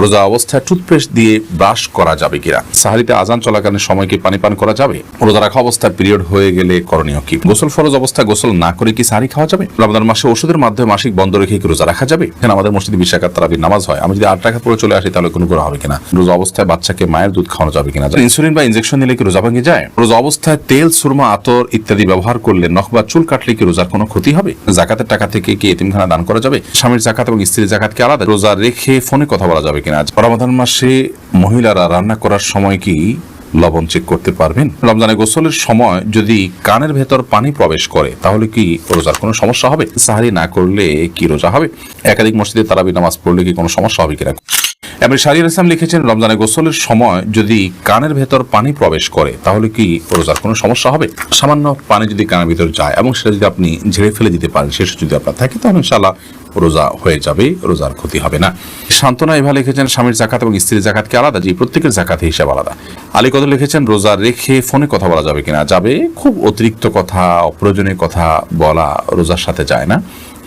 রোজা অবস্থায় টুথপেস্ট দিয়ে ব্রাশ করা যাবে কিনা? সাহারিতে আজান চলাকালীন সময় কি পানি পান করা যাবে? রোজা রাখা অবস্থায় পিরিয়ড হয়ে গেলে করণীয় কি? গোসল ফরজ অবস্থায় গোসল না করে কি সাহারি খাওয়া যাবে? রমজান মাসে ওষুধের মাধ্যমে মাসিক বন্ধ রেখে কি রোজা রাখা যাবে? এখানে আমাদের মসজিদে 20 রাকাত তারাবির নামাজ হয়, আমি যদি 8 রাকাত পরে চলে আসি তাহলে কোনো করা হবে কিনা? রোজা অবস্থায় বাচ্চাকে মায়ের দুধ খাওয়ানো যাবে কিনা? ইনসুলিন বা ইনজেকশন নিলে কি রোজা ভেঙে যায়? রোজা অবস্থায় তেল, সুরমা, আতর ইত্যাদি ব্যবহার করলে নখ বা চুল কাটলে কি রোজার কোনো ক্ষতি হবে? জাকাতের টাকা থেকে কি এতিমখানা দান করা যাবে? স্বামীর জাকাত এবং স্ত্রীর জাকাত কি আলাদা? রোজা রেখে ফোনে কথা বলা যাবে কিনা? রমাদান মাসে মহিলারা রান্না করার সময় কি লবণ চেক করতে পারবেন? রমজানে গোসলের সময় যদি কানের ভেতর পানি প্রবেশ করে তাহলে কি রোজার কোনো সমস্যা হবে? সাহারি না করলে কি রোজা হবে? একাধিক মসজিদে তারাবি নামাজ পড়লে কি কোনো সমস্যা হবে কিনা? এবার শাহরিয়ার ইসলাম লিখেছেন, রমজানে গোসলের সময় যদি কানের ভেতর পানি প্রবেশ করে তাহলে কি রোজার কোনো সমস্যা হবে? সামান্য পানি যদি কানের ভিতর যায় এবং সেটা যদি আপনি ঝেড়ে ফেলে দিতে পারেন, শেষ যদি আপনার থাকে তাহলে ইনশাআল্লাহ রোজা হয়ে যাবে, রোজার ক্ষতি হবে না। শান্তনা এভাবে লিখেছেন, স্বামীর জাকাত এবং স্ত্রীর জাকাত কি আলাদা? জি, প্রত্যেকের জাকাত হিসাব আলাদা। আলী কদর লিখেছেন, রোজা রেখে ফোনে কথা বলা যাবে কিনা? যাবে। খুব অতিরিক্ত কথা, অপ্রয়োজনীয় কথা বলা রোজার সাথে যায় না,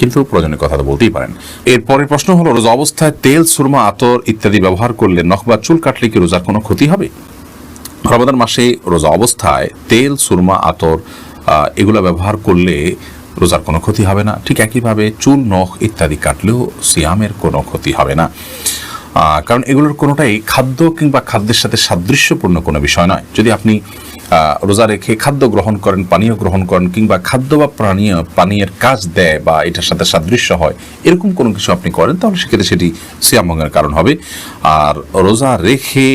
কিন্তু প্রয়োজনীয় কথা তো বলতেই পারেন। এর পরের প্রশ্ন হলো, রোজা অবস্থায় তেল, সুরমা, আতর ইত্যাদি ব্যবহার করলে নখ বা চুল কাটলে কি রোজার কোনো ক্ষতি হবে? রমাদান মাসে রোজা অবস্থায় তেল, সুরমা, আতর এগুলো ব্যবহার করলে রোজার কোনো ক্ষতি হবে না। ঠিক একইভাবে চুল, নখ ইত্যাদি কাটলেও সিয়ামের কোনো ক্ষতি হবে না, কারণ এগুলোর কোনোটাই খাদ্য কিংবা খাদ্যের সাথে সাদৃশ্যপূর্ণ কোনো বিষয় নয়। যদি আপনি রোজা রেখে খাদ্য গ্রহণ করেন, পানীয় গ্রহণ করেন, কিংবা খাদ্য বা পানীয়ের কাজ দেয় বা এটার সাথে সাদৃশ্য হয় এরকম কোনো কিছু আপনি করেন, তাহলে সেক্ষেত্রে সেটি সিয়াম ভঙ্গের কারণ হবে। আর রোজা রেখে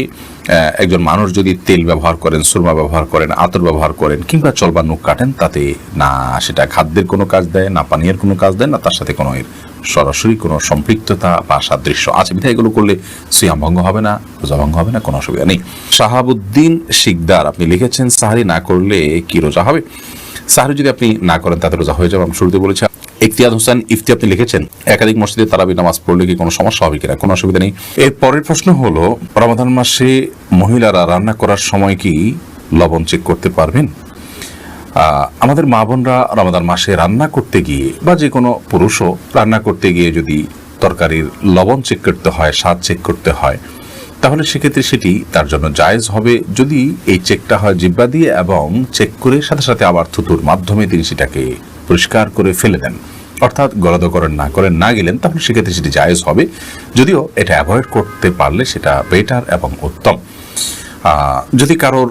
একজন মানুষ যদি তেল ব্যবহার করেন, সুরমা ব্যবহার করেন, আতর ব্যবহার করেন কিংবা চলবা নখ কাটেন, তাতে না সেটা খাদ্যের কোনো কাজ দেয়, না পানীয়ের কোনো কাজ দেয়, না তার সাথে কোনো সরাসরি কোনো সম্পৃক্ততা বা সাদৃশ্য আছে। বিধায় এগুলো করলে সিয়াম ভঙ্গ হবে না, রোজা ভঙ্গ হবে না, কোনো অসুবিধা নেই। শাহাবুদ্দিন শিকদার আপনি লিখেছেন, সাহারি না করলে কি রোজা হবে? সাহারি যদি আপনি না করেন তাতে রোজা হয়ে যাবে, আমি শুরুতে বলেছি। ইফতিয়াদ হোসেন ইফতি আপনি লিখেছেন, একাধিক মসজিদে তারাবি নামাজ পড়লে কি কোনো সমস্যা হবে কিনা? কোনো অসুবিধা নেই। এর পরের প্রশ্ন হলো, রমাদান মাসে মহিলারা রান্না করার সময় কি লবণ চেক করতে পারবেন? আমাদের মা বোনরা রমাদান মাসে রান্না করতে গিয়ে বা যে কোনো পুরুষও রান্না করতে গিয়ে যদি তরকারির লবণ চেক করতে হয়, স্বাদ চেক করতে হয়, তাহলে সেক্ষেত্রে সেটি তার জন্য জায়েজ হবে যদি এই চেকটা হয় জিহ্বা দিয়ে এবং চেক করে সাথে সাথে আবার থুতুর মাধ্যমে তিনি সেটাকে পরিষ্কার করে ফেলে দেন, অর্থাৎ গলাধকরণ না গেলেন, তাহলে সেক্ষেত্রে সেটি জায়েজ হবে। যদিও এটা অ্যাভয়েড করতে পারলে সেটা বেটার এবং উত্তম। যদি কারোর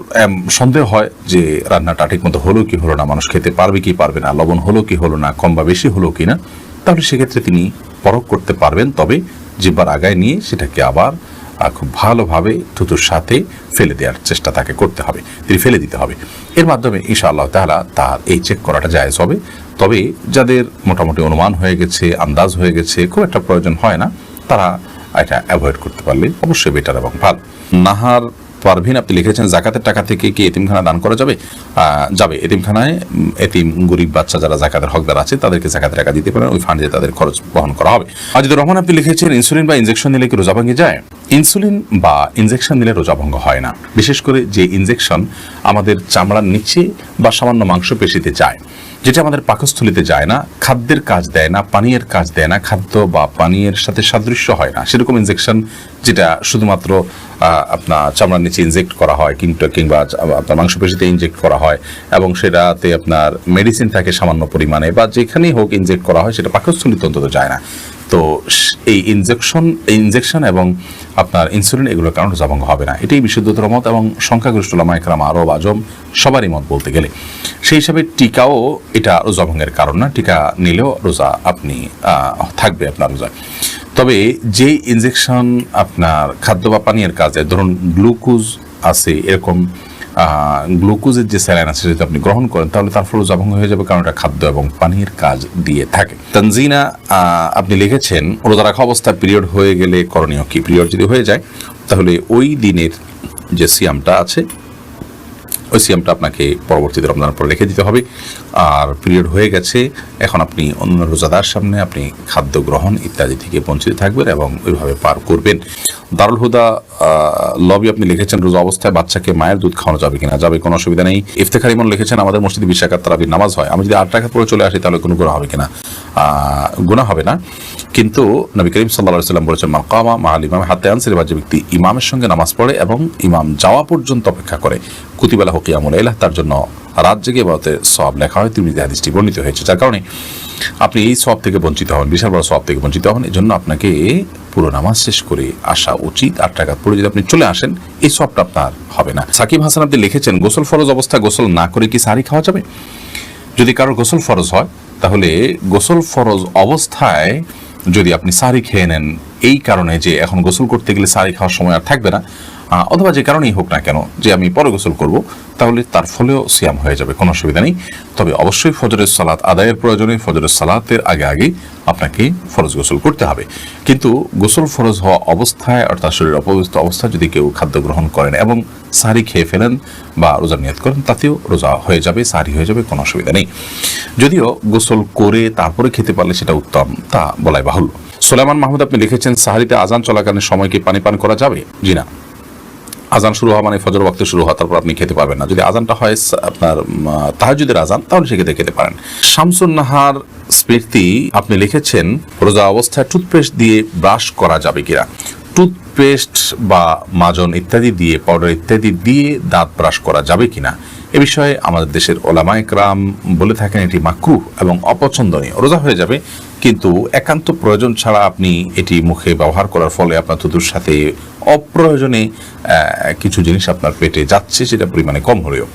সন্দেহ হয় যে রান্নাটা ঠিক মতো হলো কি হলো না, মানুষ খেতে পারবে কি পারবে না, লবণ হলো কি হলো না, কম বা বেশি হলো কি না, তাহলে সেক্ষেত্রে তিনি পরখ করতে পারবেন। তবে জিহ্বার আগায় নিয়ে সেটাকে আবার খুব ভালোভাবে থুতুর সাথে ফেলে দেওয়ার চেষ্টা তাকে করতে হবে, তিনি ফেলে দিতে হবে। এর মাধ্যমে ইনশাআল্লাহ তাআলা তার এই চেক করাটা জায়েজ হবে। তবে যাদের মোটামুটি অনুমান হয়ে গেছে, আন্দাজ হয়ে গেছে, খুব একটা প্রয়োজন হয় না, তারা এটা অ্যাভয়েড করতে পারলে অবশ্যই বেটার এবং ভালো। নাহার পারভিন আপনি লিখেছেন, জাকাতের টাকা থেকে কি এতিমখানা দান করা যাবে? যাবে। এতিমখানায় এতিম গরিব বাচ্চা যারা জাকাতের হকদার আছে তাদেরকে জাকাতের টাকা দিতে পারেন, ওই ফান্ডে তাদের খরচ বহন করা হবে। আজিদুর রহমান আপনি লিখেছেন, ইনসুলিন বা ইনজেকশন নিলে কি রোজা ভেঙে যায়? ইনসুলিন বা ইনজেকশন নিলে রোজা ভঙ্গ হয় না, বিশেষ করে যে ইনজেকশন আমাদের চামড়ার নিচে বা সামান্য মাংসপেশিতে যায়, যেটা আমাদের পাকস্থলিতে যায় না, খাদ্যের কাজ দেয় না, পানীয়ের কাজ দেয় না, খাদ্য বা পানীয়ের সাথে সাদৃশ্য হয় না, সেরকম ইনজেকশন যেটা শুধুমাত্র আপনার চামড়ার নিচে ইনজেক্ট করা হয় কিংবা আপনার মাংসপেশিতে ইনজেক্ট করা হয় এবং সেটাতে আপনার মেডিসিন থাকে সামান্য পরিমাণে, বা যেখানেই হোক ইনজেক্ট করা হয়, সেটা পাকস্থলিতে অন্তত যায় না। তো এই ইনজেকশন এবং আপনার ইনসুলিন এগুলোর কারণে রোজা ভঙ্গ হবে না, এটাই বিশুদ্ধতর মত এবং সংখ্যাগরিষ্ঠ উলামা ইকরাম, আরব আজম সবারই মত বলতে গেলে। সেই হিসাবে টিকাও এটা রোজা ভঙ্গের কারণ না, টিকা নিলেও রোজা আপনি থাকবে আপনার রোজা। তবে যে ইনজেকশন আপনার খাদ্য বা পানীয়ের কাজে, ধরুন গ্লুকোজ আছে, এরকম গ্লুকোজের যে স্যালাইন আছে যদি আপনি গ্রহণ করেন তাহলে তার ফলে রোজা ভঙ্গ হয়ে যাবে, কারণ এটা খাদ্য এবং পানির কাজ দিয়ে থাকে। তানজিনা আপনি লিখেছেন, রোজা রাখা অবস্থায় পিরিয়ড হয়ে গেলে করণীয় কি? পিরিয়ড যদি হয়ে যায় তাহলে ওই দিনের যে সিয়ামটা আছে ওই সিয়ামটা আপনাকে পরবর্তীতে রমজানের পর রেখে দিতে হবে। আর পিরিয়ড হয়ে গেছে, এখন আপনি অন্য রোজাদার সামনে আপনি খাদ্য গ্রহণ ইত্যাদি থেকে বঞ্চিত থাকবেন এবং ওইভাবে পার করবেন। দারুল হুদা লবি আপনি লিখেছেন, রোজা অবস্থায় বাচ্চাকে মায়ের দুধ খাওয়ানো যাবে কিনা? যাবে, কোনো অসুবিধা নেই। ইফতেখার ইমন লিখেছেন, আমাদের মসজিদে 20 রাকাত তারাবির নামাজ হয়, আমি যদি 8 রাকাত পরে চলে আসি তাহলে কোনো গুনাহ হবে কিনা? গুনাহ হবে না, কিন্তু নবী করিম সাল্লাল্লাহু আলাইহি ওয়াসাল্লাম বলেছেন, মান কামা মা'আল ইমামি হাত্তা ইয়ানসিরিফা, যে ব্যক্তি ইমামের সঙ্গে নামাজ পড়ে এবং ইমাম যাওয়া পর্যন্ত অপেক্ষা করে, কুতিবা লাহু কিয়ামুল লাইল, তার জন্য রাত জেগে ইবাদতের সওয়াব লেখা হয়। তিরমিজি হাদিসটি বর্ণিত হয়েছে। যার কারণে আপনি এই সওয়াব থেকে বঞ্চিত হবেন, বিশাল বড় সওয়াব থেকে বঞ্চিত হবেন। এজন্য আপনাকে পুরো নামাজ শেষ করে আসা উচিত। 8 রাকাত পড়ে যদি আপনি চলে আসেন, এই সওয়াবটা আপনার হবে না। সাকিব হাসান আপনি লিখেছেন, গোসল ফরজ অবস্থায় গোসল না করে কি সাহরি খাওয়া যাবে? যদি কারোর গোসল ফরজ হয়, তাহলে গোসল ফরজ অবস্থায় যদি আপনি সাহরি খেয়ে নেন এই কারণে যে এখন গোসল করতে গেলে সাহরি খাওয়ার সময় আর থাকবে না, অথবা যে কারণেই হোক না কেন যে আমি পরে গোসল করব, তাহলে তার ফলেও সিয়াম হয়ে যাবে, কোনো অসুবিধা নেই। তবে অবশ্যই ফজরের সালাত আদায়ের প্রয়োজনে ফজরের সালাতের আগে আপনাকে ফরজ গোসল করতে হবে। কিন্তু গোসল ফরজ হওয়া অবস্থায়, অর্থাৎ শরীর অপবিত্র অবস্থায় যদি কেউ খাদ্য গ্রহণ করেন এবং সাহরি খেয়ে ফেলেন বা রোজা নিয়ত করেন, তাতেও রোজা হয়ে যাবে, সাহরি হয়ে যাবে, কোনো অসুবিধা নেই। যদিও গোসল করে তারপরে খেতে পারলে সেটা উত্তম, তা বলাই বাহুল্য। সুলাইমান মাহমুদ আপনি লিখেছেন, সাহরিতে আজান চলাকালীন সময় কি পানি পান করা যাবে? জি না। আজান শুরু হওয়া মানে ফজর ওয়াক্তে শুরু হওয়া, তারপর আপনি খেতে পারবেন না। যদি আজানটা হয় আপনার তাহাজ্জুদের আজান, তাহলে সেক্ষেত্রে খেতে পারেন। শামসুন নাহার স্মৃতি আপনি লিখেছেন, রোজা অবস্থায় টুথপেস্ট দিয়ে ব্রাশ করা যাবে কিনা? টুথপেস্ট বা মাজন ইত্যাদি দিয়ে, পাউডার ইত্যাদি দিয়ে দাঁত ব্রাশ করা যাবে কিনা, এ বিষয়ে আমাদের দেশের ওলামায়ে কেরাম বলে থাকেন এটি মাকরুহ এবং অপছন্দনীয়। রোজা হয়ে যাবে, কিন্তু একান্ত প্রয়োজন ছাড়া আপনি এটি মুখে ব্যবহার করার ফলে আপনার থুতুর সাথে অপ্রয়োজনে কিছু জিনিস আপনার পেটে যাচ্ছে, সেটা পরিমাণে কম হলেও,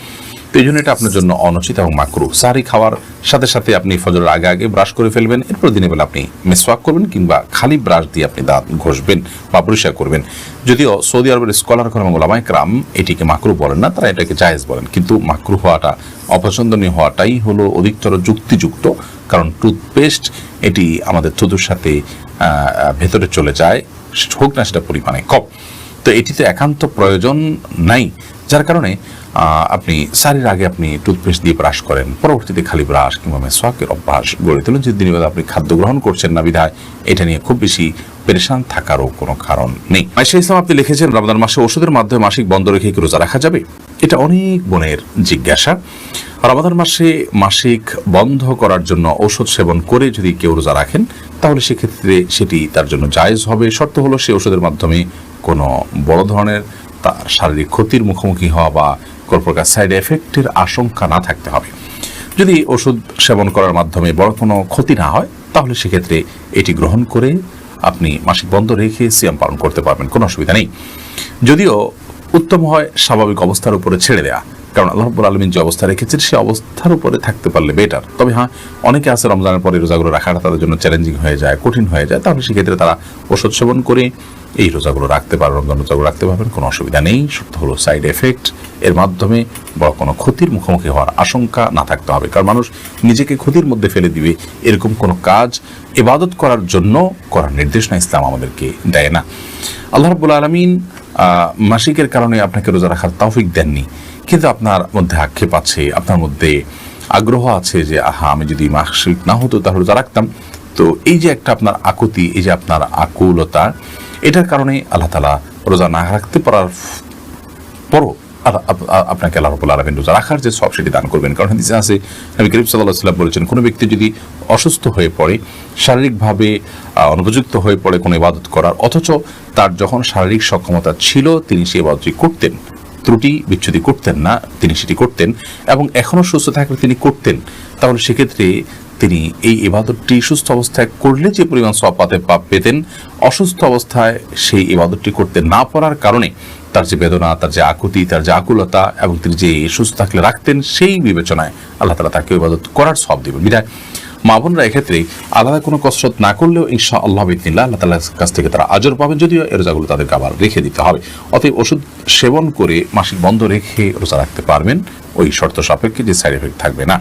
তো এই জন্য এটা আপনার জন্য অনুচিত এবং মাকরুহ। সাহরি খাওয়ার সাথে সাথে আপনি ফজরের আগে ব্রাশ করে ফেলবেন, এরপর দিনের বেলা আপনি মিসওয়াক করবেন কিংবা খালি ব্রাশ দিয়ে আপনি দাঁত ঘষবেন বা পরিষ্কার করবেন। যদিও সৌদি আরবের স্কলারগণ এবং ওলামায়ে কেরাম এটিকে মাকরুহ বলেন না, তারা এটাকে জায়েজ বলেন। কিন্তু মাকরুহ হওয়াটা, অপছন্দনীয় হওয়াটাই হলো অধিকতর যুক্তিযুক্ত, কারণ টুথপেস্ট এটি আমাদের থুতুর সাথে ভেতরে চলে যায়, হোক না সেটা পরিমাণে কম, তো এটিতে একান্ত প্রয়োজন নাই। যার কারণে আপনি সাহরির আগে আপনি টুথপেস্ট দিয়ে ব্রাশ করেন, পরবর্তীতে খালি ব্রাশ কিংবা মেসওয়াকের অভ্যাস গড়ে তোলেন। যে দিনের বেলা আপনি খাদ্য গ্রহণ করছেন না বিধায় এটা নিয়ে খুব বেশি পেরেশান থাকারও কোনো কারণ নেই। আয়েশা ইসলাম আপনি লিখেছেন, রমজান মাসে ওষুধের মাধ্যমে মাসিক বন্ধ রেখে কি রোজা রাখা যাবে? এটা অনেক বোনের জিজ্ঞাসা। রমজান মাসে মাসিক বন্ধ করার জন্য ঔষধ সেবন করে যদি কেউ রোজা রাখেন, তাহলে সেক্ষেত্রে সেটি তার জন্য জায়েজ হবে। শর্ত হলো সে ওষুধের মাধ্যমে কোনো বড় ধরনের তার শারীরিক ক্ষতির মুখোমুখি হওয়া বা কোনো প্রকার সাইড এফেক্টের আশঙ্কা না থাকতে হবে। যদি ওষুধ সেবন করার মাধ্যমে বড় কোনো ক্ষতি না হয়, তাহলে সেক্ষেত্রে এটি গ্রহণ করে আপনি মাসিক বন্ধ রেখে সিয়াম পালন করতে পারবেন, কোনো অসুবিধা নেই। যদিও উত্তম হয় স্বাভাবিক অবস্থার উপরে ছেড়ে দেয়া, কারণ আল্লাহ রাব্বুল আলামিন যে অবস্থা রেখেছেন সে অবস্থার উপরে থাকতে পারলে বেটার। তবে হ্যাঁ, অনেকে আছে রমজানের পরে রোজাগুলো রাখাটা তাদের জন্য চ্যালেঞ্জিং হয়ে যায়, কঠিন হয়ে যায়, তাহলে সেক্ষেত্রে তারা ওষুধ সেবন করে এই রোজাগুলো রাখতে পারবেন, রমজান রোজাগুলো রাখতে পারবেন, কোনো অসুবিধা নেই। শর্ত হলো সাইড এফেক্ট এর মাধ্যমে বড় কোনো ক্ষতির মুখোমুখি হওয়ার আশঙ্কা না থাকতে হবে। কারণ মানুষ নিজেকে ক্ষতির মধ্যে ফেলে দিবে এরকম কোনো কাজ ইবাদত করার জন্য করার নির্দেশনা ইসলাম আমাদেরকে দেয় না। আল্লাহ রাব্বুল আলামিন মাসিকের কারণে আপনাকে রোজা রাখার তৌফিক দেননি, কিন্তু আপনার মধ্যে আক্ষেপ আছে, আপনার মধ্যে আগ্রহ আছে যে আমি যদি মাসিক না হতো তাহলে রোজা রাখতাম। তো এই যে একটা আপনার আকুতি, এই যে আপনার আকুলতা, এটার কারণে আল্লাহ তাআলা রোজা না রাখতে পারার পরও আপনাকে আল্লাহ রাব্বুল আলামিন রোজা রাখার যে সওয়াব সেটি দান করবেন। কারণ হাদিসে আছে, নবী করিম সাল্লাল্লাহু আলাইহি ওয়াসাল্লাম বলেছেন, কোনো ব্যক্তি যদি অসুস্থ হয়ে পড়ে, শারীরিকভাবে অনুপযুক্ত হয়ে পড়ে কোনো ইবাদত করার, অথচ তার যখন শারীরিক সক্ষমতা ছিল তিনি সেই ইবাদতটি করতেন, ত্রুটি বিচ্ছুতি করতেন না, তিনি সেটি করতেন এবং এখনও সুস্থ থাকলে তিনি করতেন, তাহলে সেক্ষেত্রে তিনি এই ইবাদতটি সুস্থ অবস্থায় করলে যে পরিমাণ সওয়াব পেতেন, অসুস্থ অবস্থায় সেই ইবাদতটি করতে না পারার কারণে তার যে বেদনা, তার যে আকুতি, তার যে আকুলতা এবং তিনি যে সুস্থ থাকলে রাখতেন, সেই বিবেচনায় আল্লাহ তাআলা তাকে ইবাদত করার সওয়াব দিবেন। বিধায় মা বোনরা এক্ষেত্রে আলাদা কোনো কসরত না করলেও ইনশাআল্লাহ বিইذনিল্লাহ আল্লাহ তাআলার কাছ থেকে তারা আজর পাবেন, যদিও এই রোজাগুলো তাদেরকে আবার রেখে দিতে হবে। অতএব ওষুধ সেবন করে মাসিক বন্ধ রেখে রোজা রাখতে পারবেন, ওই শর্ত সাপেক্ষে যে সাইড এফেক্ট থাকবে না।